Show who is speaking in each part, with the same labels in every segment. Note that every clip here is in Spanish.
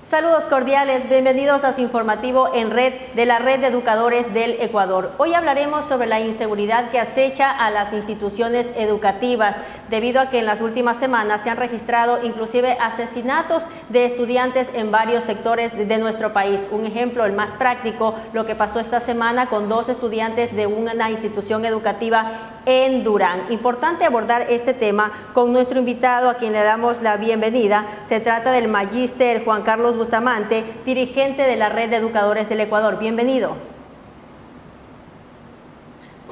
Speaker 1: Saludos cordiales, bienvenidos a su informativo en red de la Red de Educadores del Ecuador. Hoy hablaremos sobre la inseguridad que acecha a las instituciones educativas, debido a que en las últimas semanas se han registrado inclusive asesinatos de estudiantes en varios sectores de nuestro país. Un ejemplo, el más práctico, lo que pasó esta semana con 2 estudiantes de una institución educativa en Durán. Importante abordar este tema con nuestro invitado, a quien le damos la bienvenida. Se trata del magíster Juan Carlos Bustamante, dirigente de la Red de Educadores del Ecuador. Bienvenido.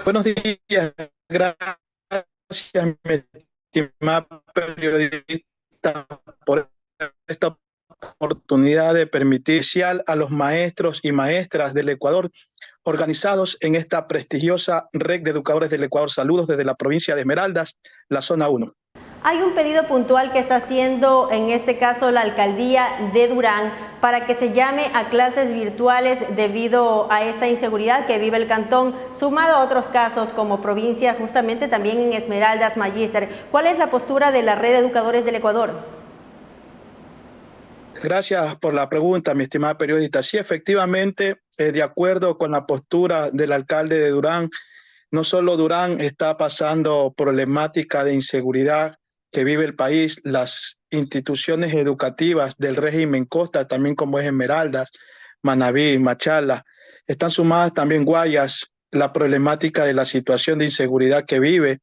Speaker 2: Buenos días, gracias, mi estimada periodista, por esta oportunidad de permitir a los maestros y maestras del Ecuador organizados en esta prestigiosa Red de Educadores del Ecuador. Saludos desde la provincia de Esmeraldas, la zona 1.
Speaker 1: Hay un pedido puntual que está haciendo, en este caso, la alcaldía de Durán para que se llame a clases virtuales debido a esta inseguridad que vive el cantón, sumado a otros casos como provincias, justamente también en Esmeraldas, magíster. ¿Cuál es la postura de la Red de Educadores del Ecuador?
Speaker 2: Gracias por la pregunta, mi estimada periodista. Sí, efectivamente, de acuerdo con la postura del alcalde de Durán, no solo Durán está pasando problemática de inseguridad que vive el país, las instituciones educativas del régimen Costa, también como es Esmeraldas, Manabí, Machala, están sumadas también Guayas, la problemática de la situación de inseguridad que vive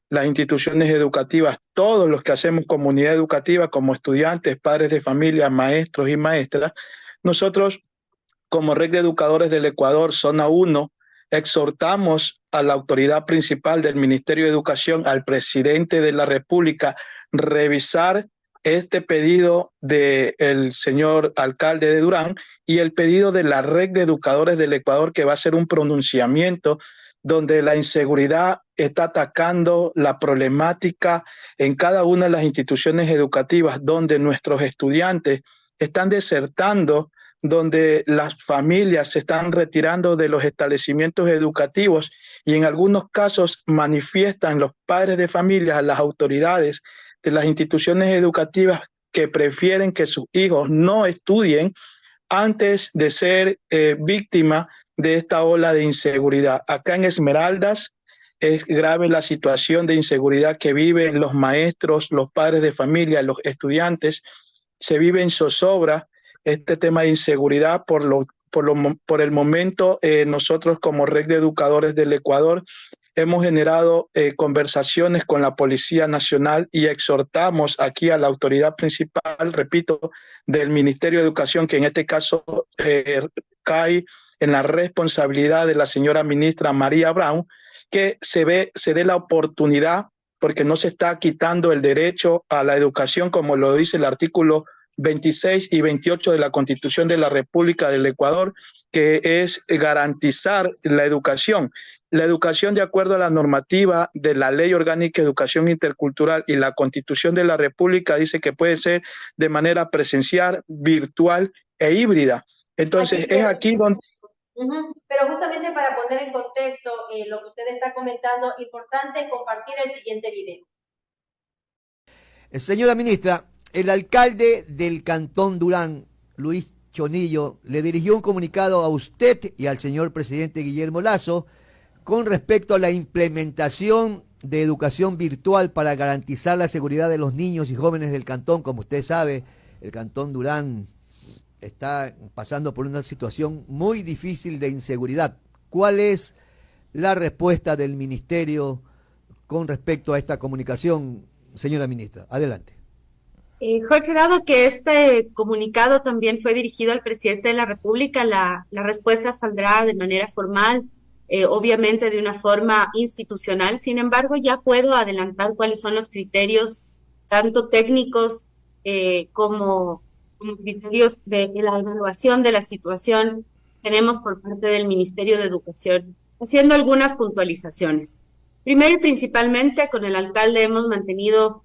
Speaker 2: las instituciones educativas, todos los que hacemos comunidad educativa como estudiantes, padres de familia, maestros y maestras. Nosotros, como Red de Educadores del Ecuador, zona 1, exhortamos a la autoridad principal del Ministerio de Educación, al presidente de la República, revisar este pedido del señor alcalde de Durán y el pedido de la Red de Educadores del Ecuador, que va a ser un pronunciamiento donde la inseguridad está atacando la problemática en cada una de las instituciones educativas, donde nuestros estudiantes están desertando, donde las familias se están retirando de los establecimientos educativos y en algunos casos manifiestan los padres de familias a las autoridades de las instituciones educativas que prefieren que sus hijos no estudien antes de ser víctimas de esta ola de inseguridad. Acá en Esmeraldas es grave la situación de inseguridad que viven los maestros, los padres de familia, los estudiantes. Se vive en zozobra este tema de inseguridad. Por el momento, nosotros como Red de Educadores del Ecuador hemos generado conversaciones con la Policía Nacional y exhortamos aquí a la autoridad principal, repito, del Ministerio de Educación, que en este caso cae en la responsabilidad de la señora ministra María Brown, que se dé la oportunidad, porque no se está quitando el derecho a la educación, como lo dice el artículo 26 y 28 de la Constitución de la República del Ecuador, que es garantizar la educación. La educación, de acuerdo a la normativa de la Ley Orgánica de Educación Intercultural y la Constitución de la República, dice que puede ser de manera presencial, virtual e híbrida. Entonces, es aquí donde...
Speaker 1: Pero justamente para poner en contexto lo que usted está comentando, importante compartir el siguiente video.
Speaker 3: Señora ministra, el alcalde del Cantón Durán, Luis Chonillo, le dirigió un comunicado a usted y al señor presidente Guillermo Lasso con respecto a la implementación de educación virtual para garantizar la seguridad de los niños y jóvenes del cantón. Como usted sabe, el Cantón Durán está pasando por una situación muy difícil de inseguridad. ¿Cuál es la respuesta del ministerio con respecto a esta comunicación, señora ministra? Adelante.
Speaker 4: Jorge, dado que este comunicado también fue dirigido al presidente de la República, la respuesta saldrá de manera formal, obviamente de una forma institucional. Sin embargo, ya puedo adelantar cuáles son los criterios, tanto técnicos como criterios de la evaluación de la situación que tenemos por parte del Ministerio de Educación, haciendo algunas puntualizaciones. Primero y principalmente, con el alcalde hemos mantenido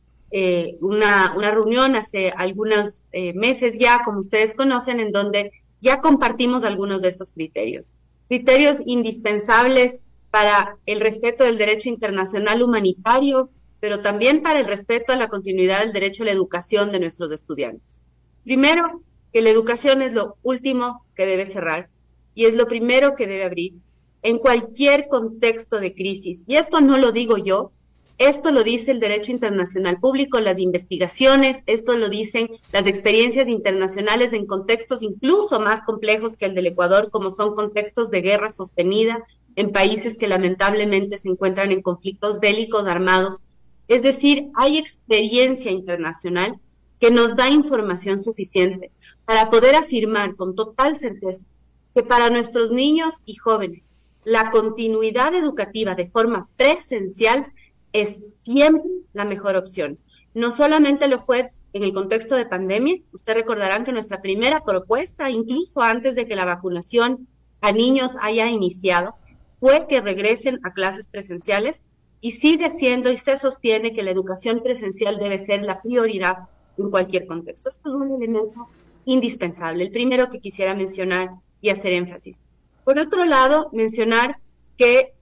Speaker 4: una reunión hace algunos meses ya, como ustedes conocen, en donde ya compartimos algunos de estos criterios. Criterios indispensables para el respeto del derecho internacional humanitario, pero también para el respeto a la continuidad del derecho a la educación de nuestros estudiantes. Primero, que la educación es lo último que debe cerrar y es lo primero que debe abrir en cualquier contexto de crisis. Y esto no lo digo yo, esto lo dice el derecho internacional público, las investigaciones, esto lo dicen las experiencias internacionales en contextos incluso más complejos que el del Ecuador, como son contextos de guerra sostenida en países que lamentablemente se encuentran en conflictos bélicos armados. Es decir, hay experiencia internacional que nos da información suficiente para poder afirmar con total certeza que para nuestros niños y jóvenes la continuidad educativa de forma presencial es siempre la mejor opción. No solamente lo fue en el contexto de pandemia, ustedes recordarán que nuestra primera propuesta, incluso antes de que la vacunación a niños haya iniciado, fue que regresen a clases presenciales y sigue siendo y se sostiene que la educación presencial debe ser la prioridad en cualquier contexto. Esto es un elemento indispensable, el primero que quisiera mencionar y hacer énfasis. Por otro lado, mencionar que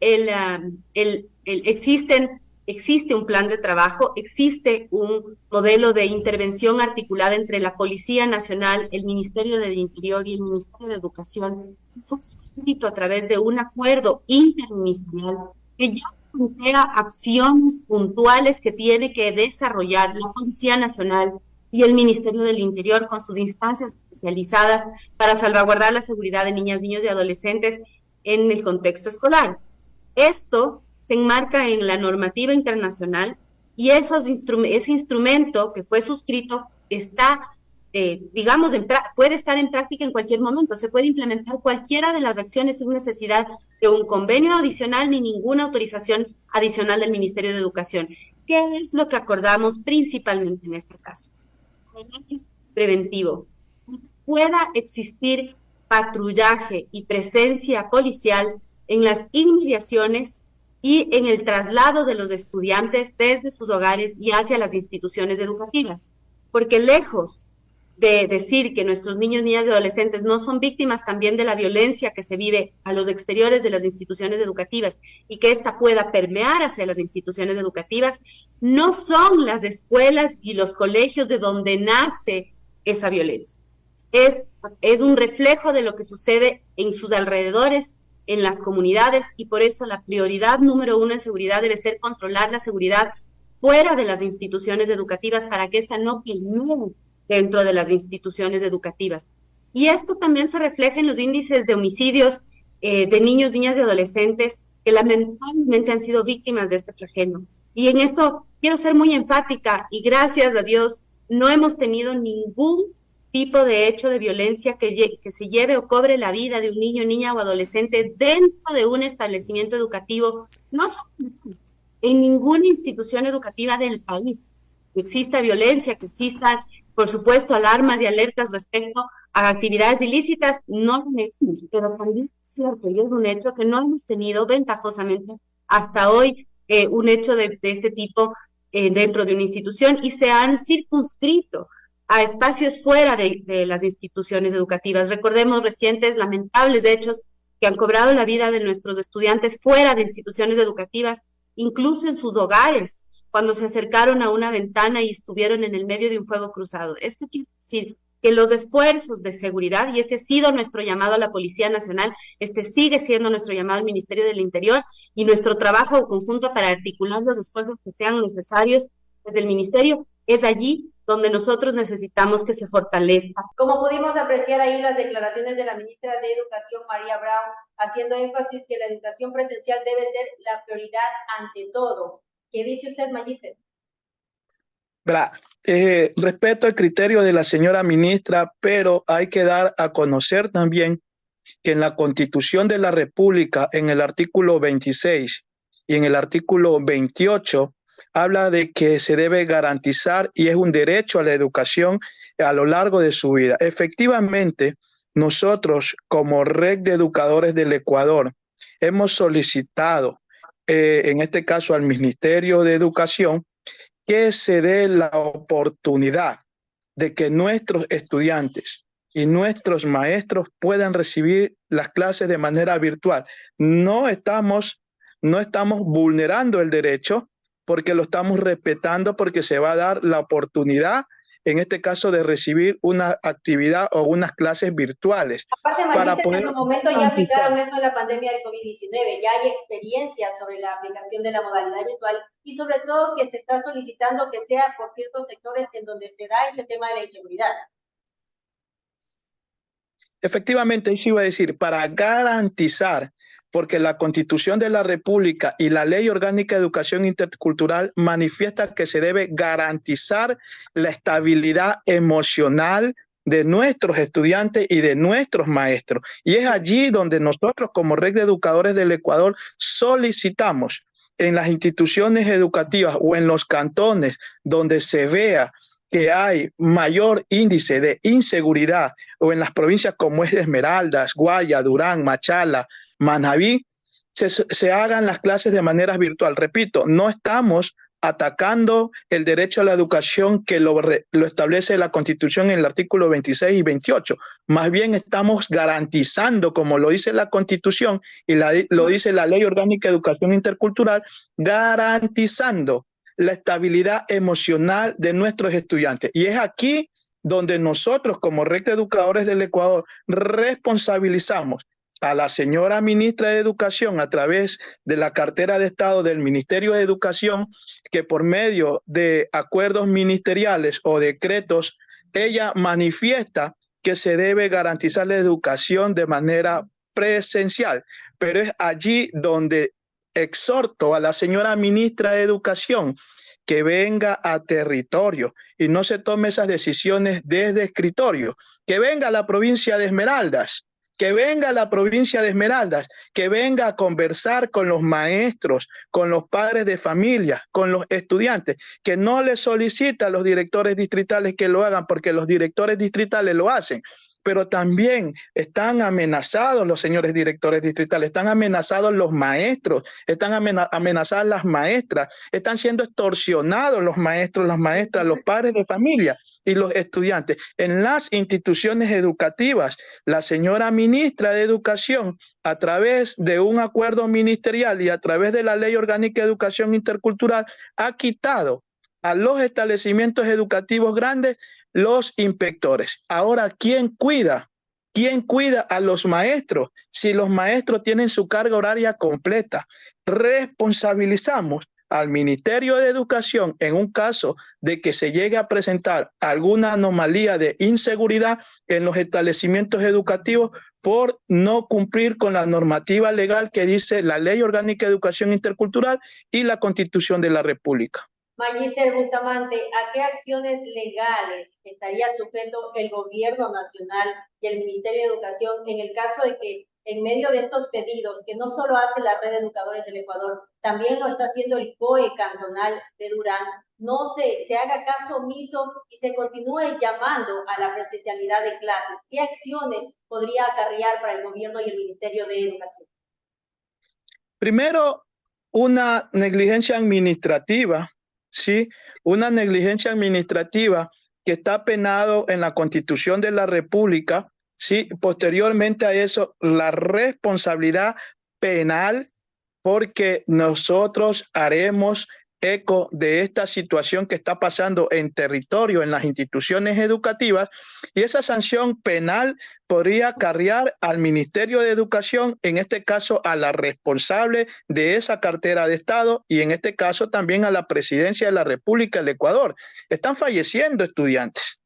Speaker 4: existe un plan de trabajo, existe un modelo de intervención articulada entre la Policía Nacional, el Ministerio del Interior y el Ministerio de Educación, que fue suscrito a través de un acuerdo interministerial que ya plantea acciones puntuales que tiene que desarrollar la Policía Nacional y el Ministerio del Interior con sus instancias especializadas para salvaguardar la seguridad de niñas, niños y adolescentes en el contexto escolar. Esto se enmarca en la normativa internacional y ese instrumento que fue suscrito está, puede estar en práctica en cualquier momento. Se puede implementar cualquiera de las acciones sin necesidad de un convenio adicional ni ninguna autorización adicional del Ministerio de Educación. ¿Qué es lo que acordamos principalmente en este caso? Preventivo. Pueda existir patrullaje y presencia policial en las inmediaciones y en el traslado de los estudiantes desde sus hogares y hacia las instituciones educativas. Porque lejos de decir que nuestros niños, niñas y adolescentes no son víctimas también de la violencia que se vive a los exteriores de las instituciones educativas y que ésta pueda permear hacia las instituciones educativas, no son las escuelas y los colegios de donde nace esa violencia. Es un reflejo de lo que sucede en sus alrededores, en las comunidades, y por eso la prioridad número uno en seguridad debe ser controlar la seguridad fuera de las instituciones educativas para que ésta no permee dentro de las instituciones educativas. Y esto también se refleja en los índices de homicidios de niños, niñas y adolescentes que lamentablemente han sido víctimas de este flagelo. Y en esto quiero ser muy enfática y gracias a Dios no hemos tenido ningún tipo de hecho de violencia que se lleve o cobre la vida de un niño, niña o adolescente dentro de un establecimiento educativo, no solamente en ninguna institución educativa del país. Que exista violencia, que existan, por supuesto, alarmas y alertas respecto a actividades ilícitas, no lo negamos, pero también es cierto y es un hecho que no hemos tenido ventajosamente hasta hoy un hecho de este tipo dentro de una institución y se han circunscrito a espacios fuera de las instituciones educativas. Recordemos recientes lamentables hechos que han cobrado la vida de nuestros estudiantes fuera de instituciones educativas, incluso en sus hogares, cuando se acercaron a una ventana y estuvieron en el medio de un fuego cruzado. Esto quiere decir que los esfuerzos de seguridad, y este ha sido nuestro llamado a la Policía Nacional, este sigue siendo nuestro llamado al Ministerio del Interior y nuestro trabajo conjunto para articular los esfuerzos que sean necesarios desde el Ministerio, es allí donde nosotros necesitamos que se fortalezca.
Speaker 1: Como pudimos apreciar ahí las declaraciones de la ministra de Educación, María Brown, haciendo énfasis que la educación presencial debe ser la prioridad ante todo. ¿Qué dice usted, magíster?
Speaker 2: Respeto el criterio de la señora ministra, pero hay que dar a conocer también que en la Constitución de la República, en el artículo 26 y en el artículo 28, habla de que se debe garantizar y es un derecho a la educación a lo largo de su vida. Efectivamente, nosotros como Red de Educadores del Ecuador hemos solicitado, en este caso al Ministerio de Educación, que se dé la oportunidad de que nuestros estudiantes y nuestros maestros puedan recibir las clases de manera virtual. No estamos vulnerando el derecho, porque lo estamos respetando, porque se va a dar la oportunidad en este caso de recibir una actividad o unas clases virtuales.
Speaker 1: Aparte, Magíster, que en su momento ya aplicaron esto en la pandemia del COVID-19, ya hay experiencia sobre la aplicación de la modalidad virtual y sobre todo que se está solicitando que sea por ciertos sectores en donde se da este tema de la inseguridad.
Speaker 2: Efectivamente, eso iba a decir, para garantizar, porque la Constitución de la República y la Ley Orgánica de Educación Intercultural manifiesta que se debe garantizar la estabilidad emocional de nuestros estudiantes y de nuestros maestros. Y es allí donde nosotros, como Red de Educadores del Ecuador, solicitamos en las instituciones educativas o en los cantones donde se vea que hay mayor índice de inseguridad, o en las provincias como es Esmeraldas, Guaya, Durán, Machala, Manabí, se hagan las clases de manera virtual. Repito, no estamos atacando el derecho a la educación que lo establece la Constitución en el artículo 26 y 28. Más bien estamos garantizando, como lo dice la Constitución y lo dice la Ley Orgánica de Educación Intercultural, garantizando la estabilidad emocional de nuestros estudiantes. Y es aquí donde nosotros, como Red de Educadores del Ecuador, responsabilizamos a la señora ministra de Educación a través de la cartera de Estado del Ministerio de Educación, que por medio de acuerdos ministeriales o decretos, ella manifiesta que se debe garantizar la educación de manera presencial. Pero es allí donde exhorto a la señora ministra de Educación que venga a territorio y no se tome esas decisiones desde escritorio, que venga a la provincia de Esmeraldas, que venga a la provincia de Esmeraldas, que venga a conversar con los maestros, con los padres de familia, con los estudiantes, que no le solicita a los directores distritales que lo hagan, porque los directores distritales lo hacen. Pero también están amenazados los señores directores distritales, están amenazados los maestros, están amenazadas las maestras, están siendo extorsionados los maestros, las maestras, los padres de familia y los estudiantes. En las instituciones educativas, la señora ministra de Educación, a través de un acuerdo ministerial y a través de la Ley Orgánica de Educación Intercultural, ha quitado a los establecimientos educativos grandes los inspectores. Ahora, ¿quién cuida? ¿Quién cuida a los maestros? Si los maestros tienen su carga horaria completa, responsabilizamos al Ministerio de Educación en un caso de que se llegue a presentar alguna anomalía de inseguridad en los establecimientos educativos por no cumplir con la normativa legal que dice la Ley Orgánica de Educación Intercultural y la Constitución de la República.
Speaker 1: Magíster Bustamante, ¿a qué acciones legales estaría sujeto el gobierno nacional y el Ministerio de Educación en el caso de que en medio de estos pedidos, que no solo hace la Red de Educadores del Ecuador, también lo está haciendo el COE cantonal de Durán, no se haga caso omiso y se continúe llamando a la presencialidad de clases? ¿Qué acciones podría acarrear para el gobierno y el Ministerio de Educación?
Speaker 2: Primero, una negligencia administrativa. Sí, una negligencia administrativa que está penado en la Constitución de la República. Sí, posteriormente a eso, la responsabilidad penal, porque nosotros haremos eco de esta situación que está pasando en territorio, en las instituciones educativas, y esa sanción penal podría acarrear al Ministerio de Educación, en este caso a la responsable de esa cartera de Estado y en este caso también a la Presidencia de la República del Ecuador. Están falleciendo estudiantes,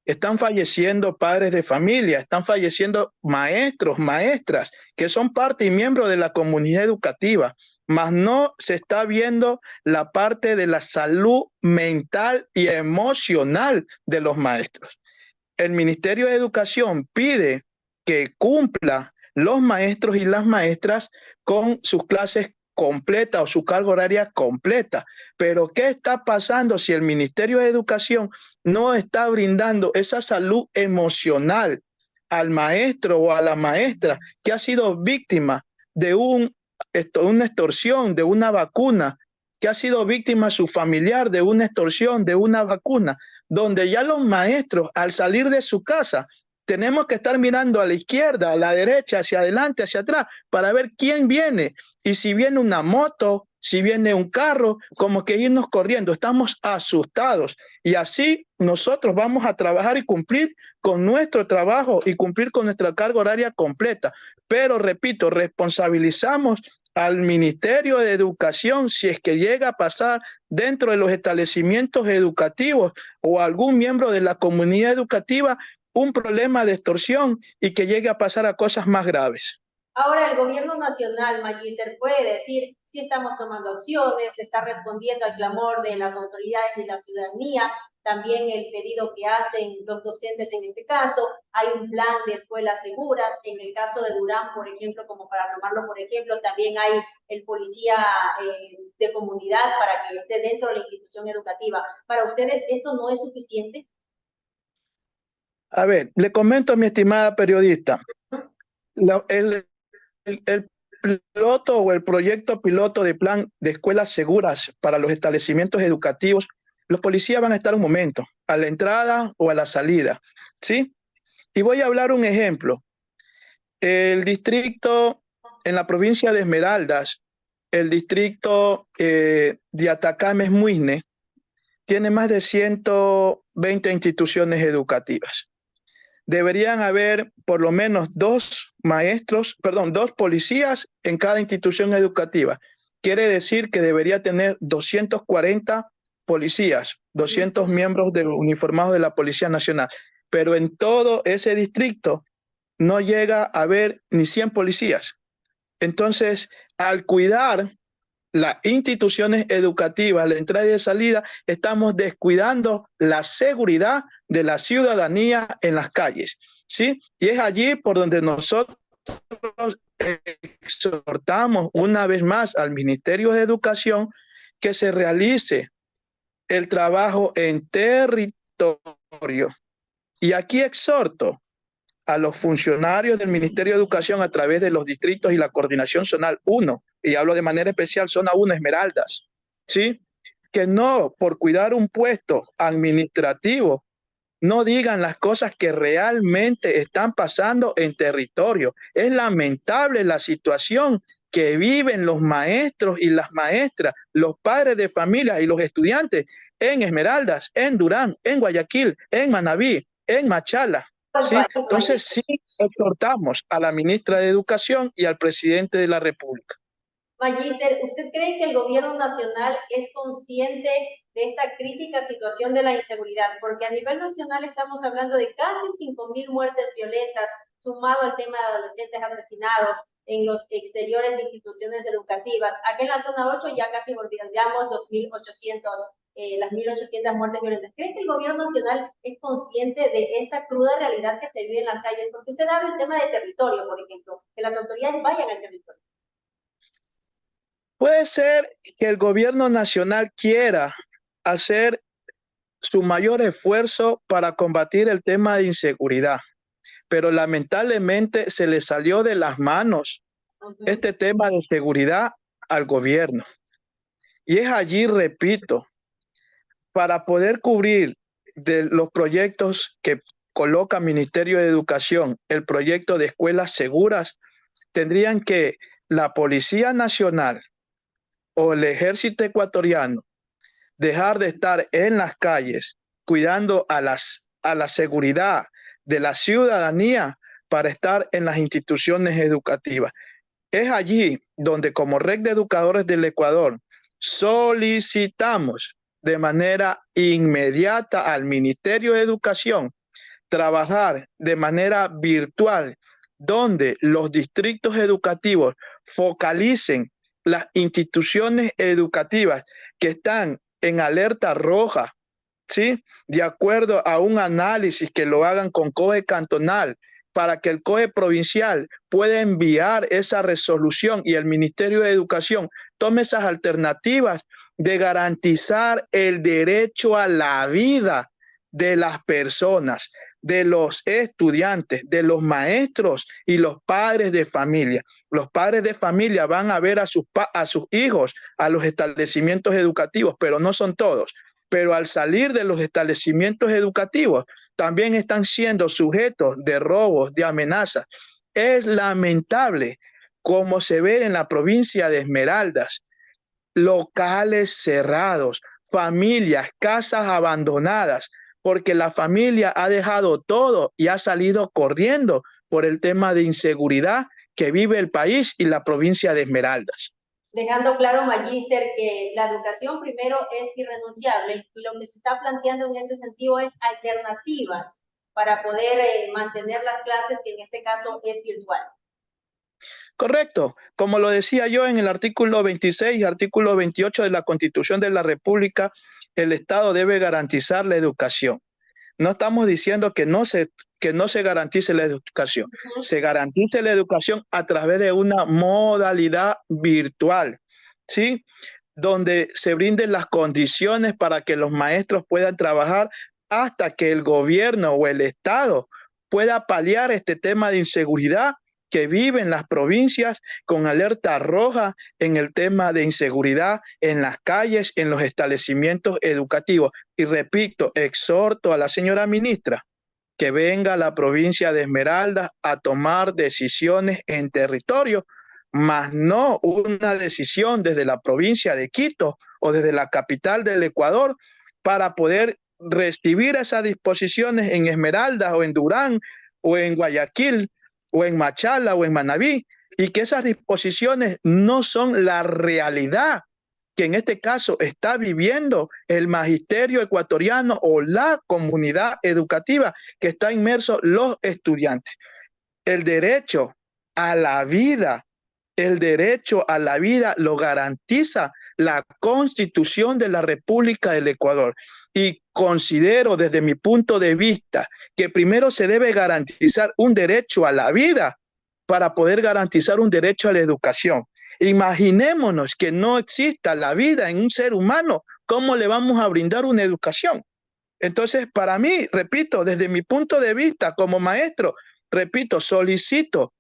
Speaker 2: están falleciendo padres de familia, están falleciendo maestros, maestras, que son parte y miembro de la comunidad educativa, mas no se está viendo la parte de la salud mental y emocional de los maestros. El Ministerio de Educación pide que cumpla los maestros y las maestras con sus clases completa o su carga horaria completa. Pero ¿qué está pasando si el Ministerio de Educación no está brindando esa salud emocional al maestro o a la maestra que ha sido víctima de una extorsión, de una vacuna, que ha sido víctima su familiar de una extorsión, de una vacuna, donde ya los maestros al salir de su casa tenemos que estar mirando a la izquierda, a la derecha, hacia adelante, hacia atrás, para ver quién viene. Y si viene una moto, si viene un carro, como que irnos corriendo. Estamos asustados. Y así nosotros vamos a trabajar y cumplir con nuestro trabajo y cumplir con nuestra carga horaria completa. Pero, repito, responsabilizamos al Ministerio de Educación si es que llega a pasar dentro de los establecimientos educativos o algún miembro de la comunidad educativa un problema de extorsión y que llegue a pasar a cosas más graves.
Speaker 1: Ahora, el gobierno nacional, Magíster, puede decir si estamos tomando acciones, se está respondiendo al clamor de las autoridades y la ciudadanía, también el pedido que hacen los docentes en este caso, hay un plan de escuelas seguras, en el caso de Durán, por ejemplo, como para tomarlo por ejemplo, también hay el policía de comunidad para que esté dentro de la institución educativa. ¿Para ustedes esto no es suficiente?
Speaker 2: A ver, le comento a mi estimada periodista, el piloto o el proyecto piloto de plan de escuelas seguras para los establecimientos educativos, los policías van a estar un momento, a la entrada o a la salida, ¿sí? Y voy a hablar un ejemplo. El distrito en la provincia de Esmeraldas, el distrito de Atacames Muisne, tiene más de 120 instituciones educativas. Deberían haber por lo menos dos policías en cada institución educativa. Quiere decir que debería tener 240 policías, 200 miembros uniformados de la Policía Nacional. Pero en todo ese distrito no llega a haber ni 100 policías. Entonces, al cuidar las instituciones educativas, la entrada y de salida, estamos descuidando la seguridad de la ciudadanía en las calles, ¿sí? Y es allí por donde nosotros exhortamos una vez más al Ministerio de Educación que se realice el trabajo en territorio. Y aquí exhorto a los funcionarios del Ministerio de Educación a través de los distritos y la coordinación zonal 1, y hablo de manera especial zona 1 Esmeraldas, ¿sí? Que no por cuidar un puesto administrativo no digan las cosas que realmente están pasando en territorio. Es lamentable la situación que viven los maestros y las maestras, los padres de familia y los estudiantes en Esmeraldas, en Durán, en Guayaquil, en Manabí, en Machala. ¿Sí? Entonces sí exhortamos a la ministra de Educación y al presidente de la República.
Speaker 1: Magíster, ¿usted cree que el gobierno nacional es consciente de esta crítica situación de la inseguridad? Porque a nivel nacional estamos hablando de casi 5.000 muertes violentas, sumado al tema de adolescentes asesinados en los exteriores de instituciones educativas. Aquí en la zona 8 ya casi olvidamos las 1.800 muertes violentas. ¿Cree que el gobierno nacional es consciente de esta cruda realidad que se vive en las calles? Porque usted habla del tema de territorio, por ejemplo, que las autoridades vayan al territorio.
Speaker 2: Puede ser que el gobierno nacional quiera hacer su mayor esfuerzo para combatir el tema de inseguridad, pero lamentablemente se le salió de las manos este tema de seguridad al gobierno. Y es allí, repito, para poder cubrir de los proyectos que coloca el Ministerio de Educación, el proyecto de escuelas seguras, tendrían que la Policía Nacional o el Ejército Ecuatoriano dejar de estar en las calles cuidando a la seguridad de la ciudadanía para estar en las instituciones educativas. Es allí donde como Red de Educadores del Ecuador solicitamos de manera inmediata al Ministerio de Educación trabajar de manera virtual donde los distritos educativos focalicen las instituciones educativas que están en alerta roja, ¿sí? De acuerdo a un análisis que lo hagan con COE cantonal, para que el COE provincial pueda enviar esa resolución y el Ministerio de Educación tome esas alternativas de garantizar el derecho a la vida de las personas, de los estudiantes, de los maestros y los padres de familia. Los padres de familia van a ver a sus hijos a los establecimientos educativos, pero no son todos. pero al salir de los establecimientos educativos también están siendo sujetos de robos, de amenazas. Es lamentable como se ve en la provincia de Esmeraldas, locales cerrados, familias, casas abandonadas, porque la familia ha dejado todo y ha salido corriendo por el tema de inseguridad que vive el país y la provincia de Esmeraldas.
Speaker 1: Dejando claro, Magíster, que la educación primero es irrenunciable y lo que se está planteando en ese sentido es alternativas para poder mantener las clases, que en este caso es virtual.
Speaker 2: Correcto. Como lo decía yo en el artículo 26 y artículo 28 de la Constitución de la República, el Estado debe garantizar la educación. No estamos diciendo que no se garantice la educación. Se garantice la educación a través de una modalidad virtual, ¿sí? Donde se brinden las condiciones para que los maestros puedan trabajar hasta que el gobierno o el Estado pueda paliar este tema de inseguridad que viven las provincias con alerta roja en el tema de inseguridad en las calles, en los establecimientos educativos. Y repito, exhorto a la señora ministra que venga a la provincia de Esmeraldas a tomar decisiones en territorio, más no una decisión desde la provincia de Quito o desde la capital del Ecuador para poder recibir esas disposiciones en Esmeraldas o en Durán o en Guayaquil o en Machala o en Manabí, y que esas disposiciones no son la realidad que en este caso está viviendo el magisterio ecuatoriano o la comunidad educativa que está inmerso los estudiantes. El derecho a la vida, lo garantiza la Constitución de la República del Ecuador. Y considero desde mi punto de vista que primero se debe garantizar un derecho a la vida para poder garantizar un derecho a la educación. Imaginémonos que no exista la vida en un ser humano, ¿cómo le vamos a brindar una educación? Entonces, para mí, repito, desde mi punto de vista como maestro, repito, solicito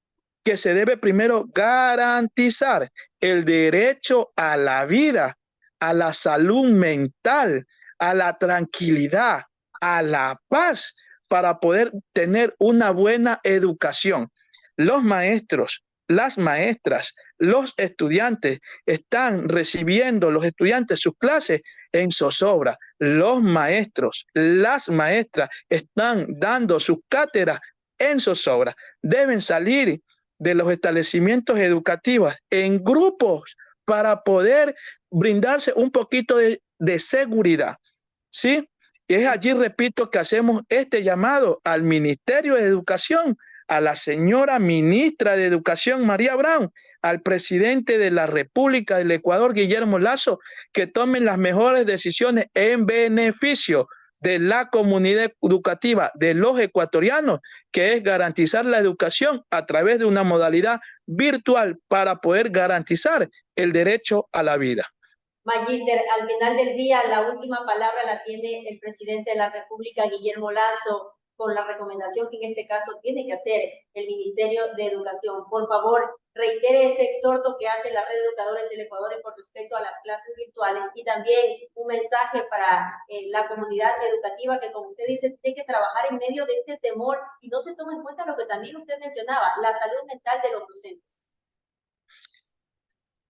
Speaker 2: que se debe primero garantizar el derecho a la vida, a la salud mental, a la tranquilidad, a la paz, para poder tener una buena educación. Los maestros, las maestras, los estudiantes están recibiendo, los estudiantes, sus clases en zozobra. Los maestros, las maestras están dando sus cátedras en zozobra. Deben salir de los establecimientos educativos en grupos para poder brindarse un poquito de seguridad, ¿sí? Es allí, repito, que hacemos este llamado al Ministerio de Educación, a la señora ministra de Educación, María Brown, al presidente de la República del Ecuador, Guillermo Lasso, que tomen las mejores decisiones en beneficio de la comunidad educativa, de los ecuatorianos, que es garantizar la educación a través de una modalidad virtual para poder garantizar el derecho a la vida.
Speaker 1: Magíster, al final del día, la última palabra la tiene el presidente de la República, Guillermo Lasso, con la recomendación que en este caso tiene que hacer el Ministerio de Educación. Por favor, reitere este exhorto que hace la Red de Educadores del Ecuador con respecto a las clases virtuales y también un mensaje para la comunidad educativa que, como usted dice, tiene que trabajar en medio de este temor y no se toma en cuenta lo que también usted mencionaba, la salud mental de los docentes.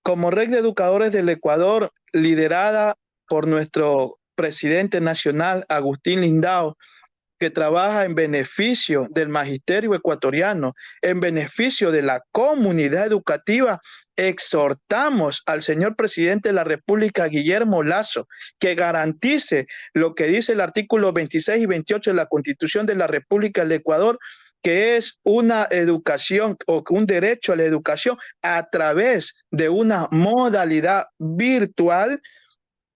Speaker 2: Como Red de Educadores del Ecuador, liderada por nuestro presidente nacional, Agustín Lindao, que trabaja en beneficio del magisterio ecuatoriano, en beneficio de la comunidad educativa, exhortamos al señor presidente de la República, Guillermo Lasso, que garantice lo que dice el artículo 26 y 28 de la Constitución de la República del Ecuador, que es una educación o un derecho a la educación a través de una modalidad virtual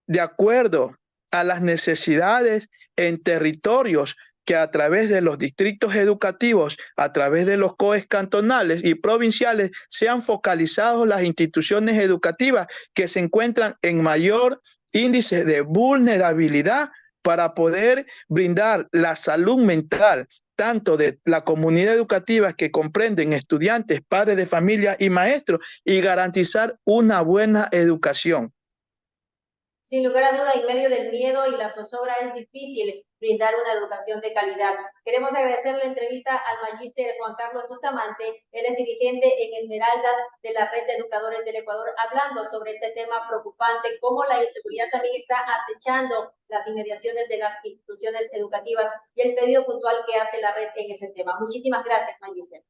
Speaker 2: de acuerdo a las necesidades en territorios que a través de los distritos educativos, a través de los COEs cantonales y provinciales, sean focalizados las instituciones educativas que se encuentran en mayor índice de vulnerabilidad para poder brindar la salud mental, tanto de la comunidad educativa que comprenden estudiantes, padres de familia y maestros, y garantizar una buena educación.
Speaker 1: Sin lugar a duda, en medio del miedo y la zozobra es difícil brindar una educación de calidad. Queremos agradecer la entrevista al magíster Juan Carlos Bustamante. Él es dirigente en Esmeraldas de la Red de Educadores del Ecuador, hablando sobre este tema preocupante, cómo la inseguridad también está acechando las inmediaciones de las instituciones educativas y el pedido puntual que hace la red en ese tema. Muchísimas gracias, magíster.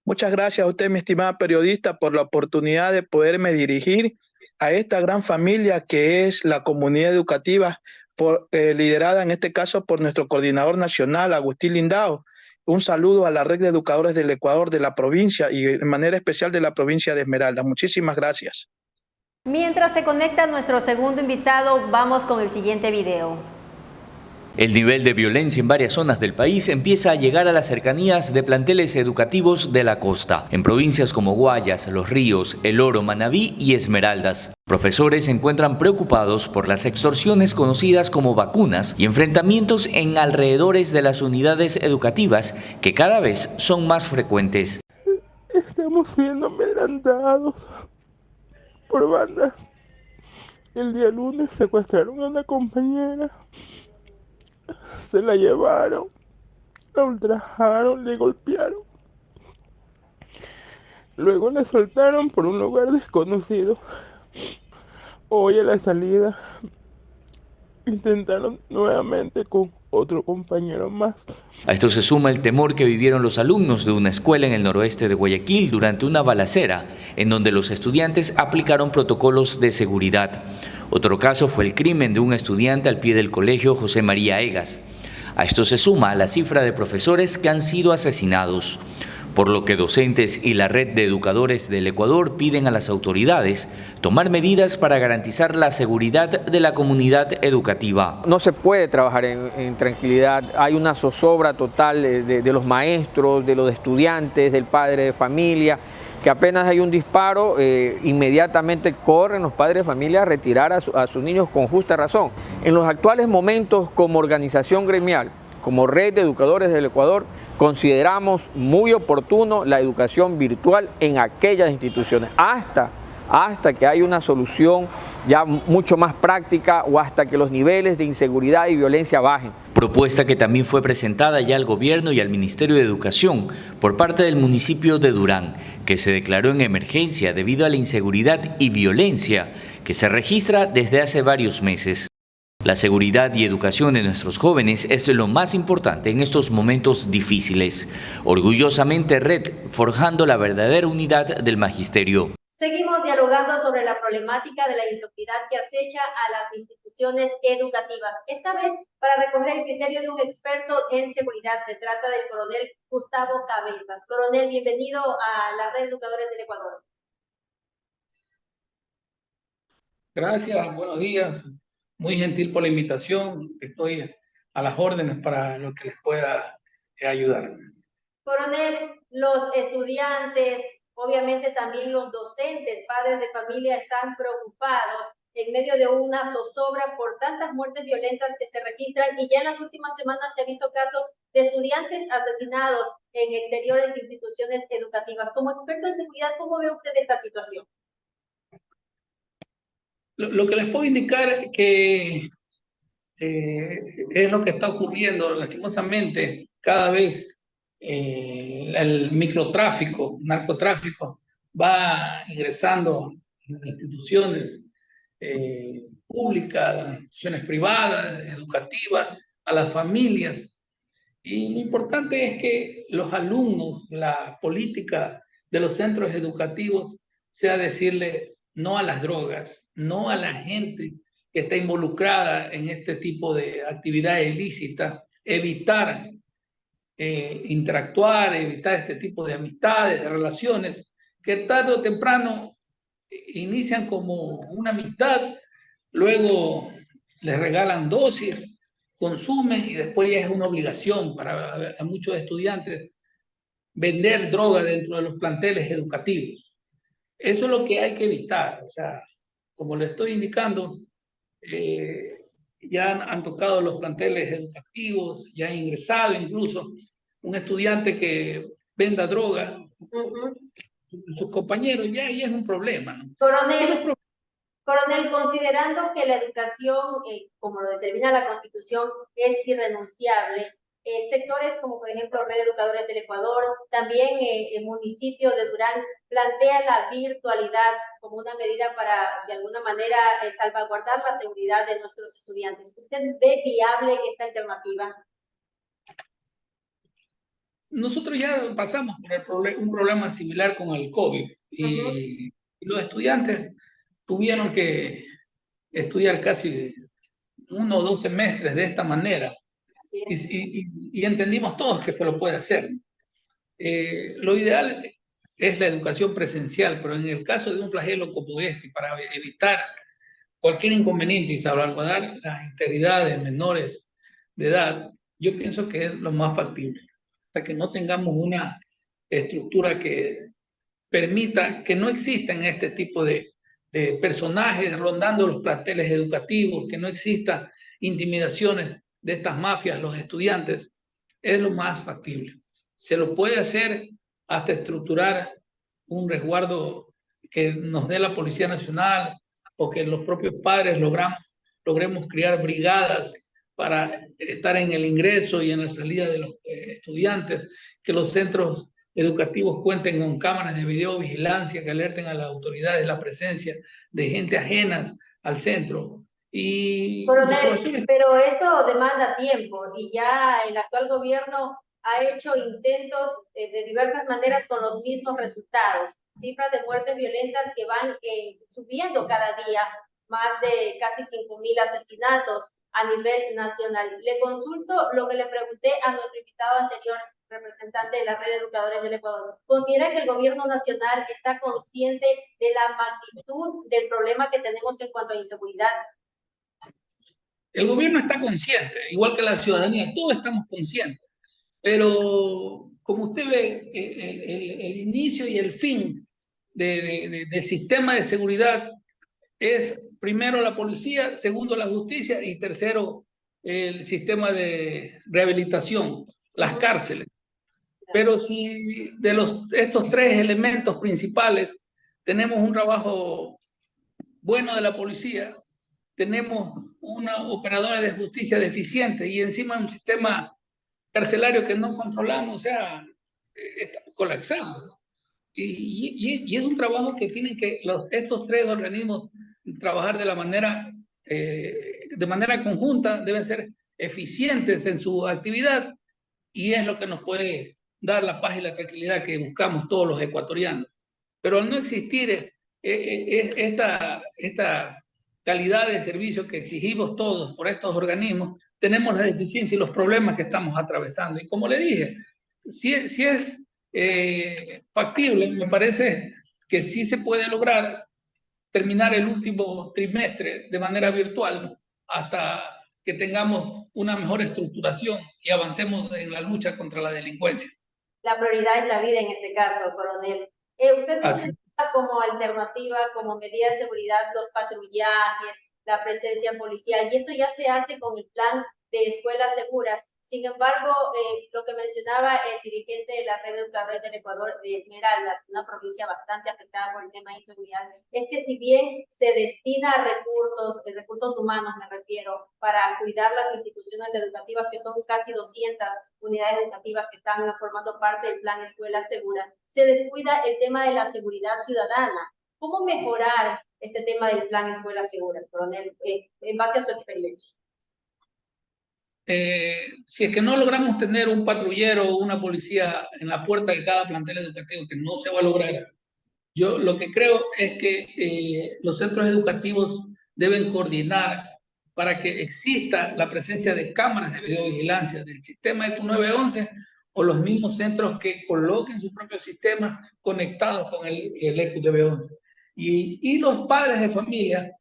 Speaker 2: Muchas gracias a usted, mi estimada periodista, por la oportunidad de poderme dirigir a esta gran familia que es la comunidad educativa, liderada en este caso por nuestro coordinador nacional, Agustín Lindao. Un saludo a la Red de Educadores del Ecuador, de la provincia y de manera especial de la provincia de Esmeraldas. Muchísimas gracias.
Speaker 1: Mientras se conecta nuestro segundo invitado, vamos con el siguiente video.
Speaker 5: El nivel de violencia en varias zonas del país empieza a llegar a las cercanías de planteles educativos de la costa, en provincias como Guayas, Los Ríos, El Oro, Manabí y Esmeraldas. Profesores se encuentran preocupados por las extorsiones conocidas como vacunas y enfrentamientos en alrededores de las unidades educativas que cada vez son más frecuentes.
Speaker 6: Estamos siendo amedrentados por bandas. El día lunes secuestraron a una compañera. Se la llevaron, la ultrajaron, le golpearon. Luego la soltaron por un lugar desconocido. Hoy a la salida intentaron nuevamente con otro compañero más.
Speaker 5: A esto se suma el temor que vivieron los alumnos de una escuela en el noroeste de Guayaquil durante una balacera, en donde los estudiantes aplicaron protocolos de seguridad. Otro caso fue el crimen de un estudiante al pie del colegio José María Egas. A esto se suma la cifra de profesores que han sido asesinados, por lo que docentes y la Red de Educadores del Ecuador piden a las autoridades tomar medidas para garantizar la seguridad de la comunidad educativa.
Speaker 7: No se puede trabajar en tranquilidad, hay una zozobra total de los maestros, de los estudiantes, del padre de familia, que apenas hay un disparo, inmediatamente corren los padres de familia a retirar a sus niños con justa razón. En los actuales momentos, como organización gremial, como Red de Educadores del Ecuador, consideramos muy oportuno la educación virtual en aquellas instituciones, hasta que haya una solución ya mucho más práctica o hasta que los niveles de inseguridad y violencia bajen.
Speaker 5: Propuesta que también fue presentada ya al gobierno y al Ministerio de Educación por parte del municipio de Durán, que se declaró en emergencia debido a la inseguridad y violencia que se registra desde hace varios meses. La seguridad y educación de nuestros jóvenes es lo más importante en estos momentos difíciles. Orgullosamente Red, forjando la verdadera unidad del magisterio.
Speaker 1: Seguimos dialogando sobre la problemática de la inseguridad que acecha a las instituciones educativas. Esta vez para recoger el criterio de un experto en seguridad. Se trata del coronel Gustavo Cabezas. Coronel, bienvenido a la Red de Educadores del Ecuador.
Speaker 8: Gracias, buenos días. Muy gentil por la invitación. Estoy a las órdenes para lo que les pueda ayudar.
Speaker 1: Coronel, los estudiantes, obviamente también los docentes, padres de familia están preocupados en medio de una zozobra por tantas muertes violentas que se registran y ya en las últimas semanas se han visto casos de estudiantes asesinados en exteriores de instituciones educativas. Como experto en seguridad, ¿cómo ve usted esta situación?
Speaker 8: Lo que les puedo indicar que es lo que está ocurriendo lastimosamente cada vez. El microtráfico, narcotráfico va ingresando en las instituciones públicas, a las instituciones privadas, educativas, a las familias. Y lo importante es que los alumnos, la política de los centros educativos sea decirle no a las drogas, no a la gente que está involucrada en este tipo de actividad ilícita, evitar interactuar, evitar este tipo de amistades, de relaciones, que tarde o temprano inician como una amistad, luego les regalan dosis, consumen y después ya es una obligación para muchos estudiantes vender droga dentro de los planteles educativos. Eso es lo que hay que evitar. O sea, como le estoy indicando, ya han tocado los planteles educativos, ya han ingresado incluso un estudiante que venda droga, sus compañeros, ya ahí es un problema, ¿no?
Speaker 1: Coronel, considerando que la educación, como lo determina la Constitución, es irrenunciable, sectores como por ejemplo Red de Educadores del Ecuador, también el municipio de Durán plantea la virtualidad como una medida para de alguna manera salvaguardar la seguridad de nuestros estudiantes. ¿Usted ve viable esta alternativa?
Speaker 8: Nosotros ya pasamos por un problema similar con el COVID y los estudiantes tuvieron que estudiar casi 1 o 2 semestres de esta manera. Y entendimos todos que se lo puede hacer. Lo ideal es la educación presencial, pero en el caso de un flagelo como este, para evitar cualquier inconveniente y salvaguardar la integridad de menores de edad, yo pienso que es lo más factible, hasta que no tengamos una estructura que permita que no existan este tipo de personajes rondando los planteles educativos, que no exista intimidaciones de estas mafias, los estudiantes, es lo más factible. Se lo puede hacer hasta estructurar un resguardo que nos dé la Policía Nacional o que los propios padres logremos crear brigadas para estar en el ingreso y en la salida de los estudiantes, que los centros educativos cuenten con cámaras de videovigilancia que alerten a las autoridades la presencia de gente ajenas al centro.
Speaker 1: Coronel, pero esto demanda tiempo y ya el actual gobierno ha hecho intentos de diversas maneras con los mismos resultados. Cifras de muertes violentas que van subiendo cada día, más de casi 5.000 asesinatos a nivel nacional. Le consulto lo que le pregunté a nuestro invitado anterior, representante de la Red de Educadores del Ecuador. ¿Considera que el gobierno nacional está consciente de la magnitud del problema que tenemos en cuanto a inseguridad?
Speaker 8: El gobierno está consciente, igual que la ciudadanía, todos estamos conscientes, pero como usted ve, el inicio y el fin del sistema de seguridad es primero la policía, segundo la justicia y tercero el sistema de rehabilitación, las cárceles. Pero si de estos 3 elementos principales tenemos un trabajo bueno de la policía, tenemos una operadora de justicia deficiente y encima un sistema carcelario que no controlamos, o sea, estamos colapsados. Y es un trabajo que tienen que estos 3 organismos trabajar de manera conjunta, deben ser eficientes en su actividad y es lo que nos puede dar la paz y la tranquilidad que buscamos todos los ecuatorianos. Pero al no existir esta calidad de servicio que exigimos todos por estos organismos, tenemos la deficiencia y los problemas que estamos atravesando. Y como le dije, si es factible, me parece que sí se puede lograr terminar el último trimestre de manera virtual hasta que tengamos una mejor estructuración y avancemos en la lucha contra la delincuencia.
Speaker 1: La prioridad es la vida en este caso, coronel. ¿Usted considera como alternativa, como medida de seguridad, los patrullajes, la presencia policial? Y esto ya se hace con el plan de escuelas seguras. Sin embargo, lo que mencionaba el dirigente de la Red de Educadores del Ecuador de Esmeraldas, una provincia bastante afectada por el tema de inseguridad, es que si bien se destina recursos humanos me refiero, para cuidar las instituciones educativas, que son casi 200 unidades educativas que están formando parte del plan Escuelas Seguras, se descuida el tema de la seguridad ciudadana. ¿Cómo mejorar este tema del plan Escuelas Seguras, coronel, en base a tu experiencia?
Speaker 8: Si es que no logramos tener un patrullero o una policía en la puerta de cada plantel educativo, que no se va a lograr, yo lo que creo es que los centros educativos deben coordinar para que exista la presencia de cámaras de videovigilancia del sistema ECU 911 o los mismos centros que coloquen sus propios sistemas conectados con el ECU 911. Y los padres de familia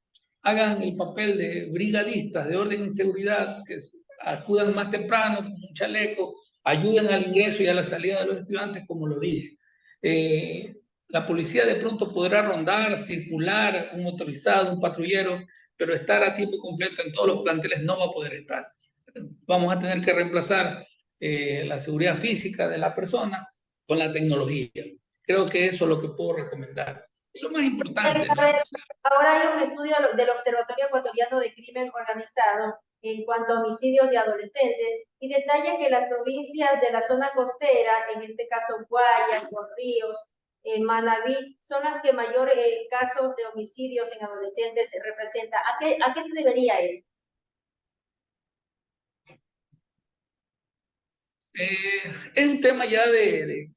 Speaker 8: hagan el papel de brigadistas de orden y seguridad, que acudan más temprano con un chaleco, ayuden al ingreso y a la salida de los estudiantes, como lo dije. La policía de pronto podrá rondar, circular, un motorizado, un patrullero, pero estar a tiempo completo en todos los planteles no va a poder estar. Vamos a tener que reemplazar la seguridad física de la persona con la tecnología. Creo que eso es lo que puedo recomendar. Y lo más importante, ¿no?
Speaker 1: Ahora hay un estudio del Observatorio Ecuatoriano de Crimen Organizado en cuanto a homicidios de adolescentes y detalla que las provincias de la zona costera, en este caso Guayas, Los Ríos, Manabí, son las que mayor casos de homicidios en adolescentes representa. ¿A qué se debería esto?
Speaker 8: Es un tema ya de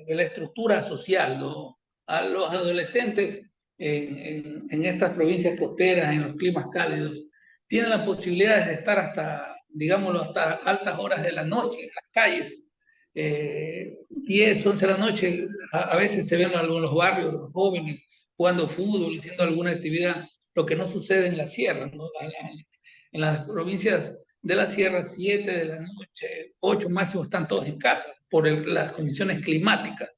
Speaker 8: la estructura social, ¿no? A los adolescentes en estas provincias costeras, en los climas cálidos, tienen la posibilidad de estar hasta, digámoslo, hasta altas horas de la noche en las calles. 10, 11 de la noche, a veces se ven en algunos barrios los jóvenes jugando fútbol, haciendo alguna actividad, lo que no sucede en la sierra, ¿no? En las provincias de la sierra, 7 de la noche, 8 máximo, están todos en casa por las condiciones climáticas.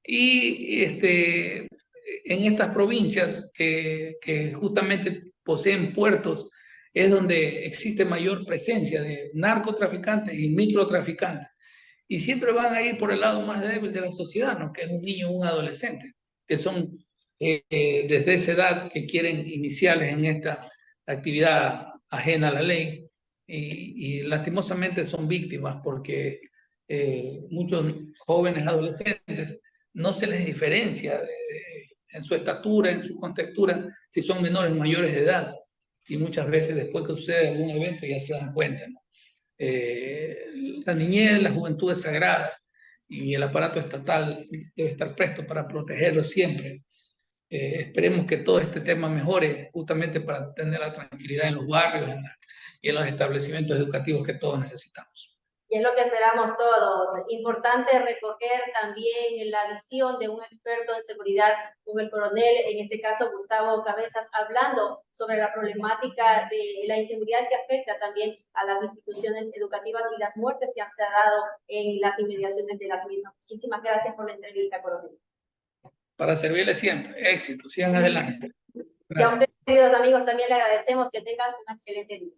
Speaker 8: Y en estas provincias que justamente poseen puertos, es donde existe mayor presencia de narcotraficantes y microtraficantes. Y siempre van a ir por el lado más débil de la sociedad, ¿no? Que es un niño o un adolescente, que son desde esa edad que quieren iniciarles en esta actividad ajena a la ley y lastimosamente son víctimas porque muchos jóvenes adolescentes no se les diferencia en su estatura, en su contextura, si son menores o mayores de edad. Y muchas veces después que sucede algún evento ya se dan cuenta, ¿no? La niñez, la juventud es sagrada y el aparato estatal debe estar presto para protegerlo siempre. Esperemos que todo este tema mejore justamente para tener la tranquilidad en los barrios y en los establecimientos educativos que todos necesitamos.
Speaker 1: Y es lo que esperamos todos. Importante recoger también la visión de un experto en seguridad, con el coronel, en este caso Gustavo Cabezas, hablando sobre la problemática de la inseguridad que afecta también a las instituciones educativas y las muertes que se han dado en las inmediaciones de las mismas. Muchísimas gracias por la entrevista, coronel.
Speaker 8: Para servirle siempre. Éxito. Sigan adelante.
Speaker 1: Gracias. Y a ustedes, queridos amigos, también le agradecemos que tengan un excelente día.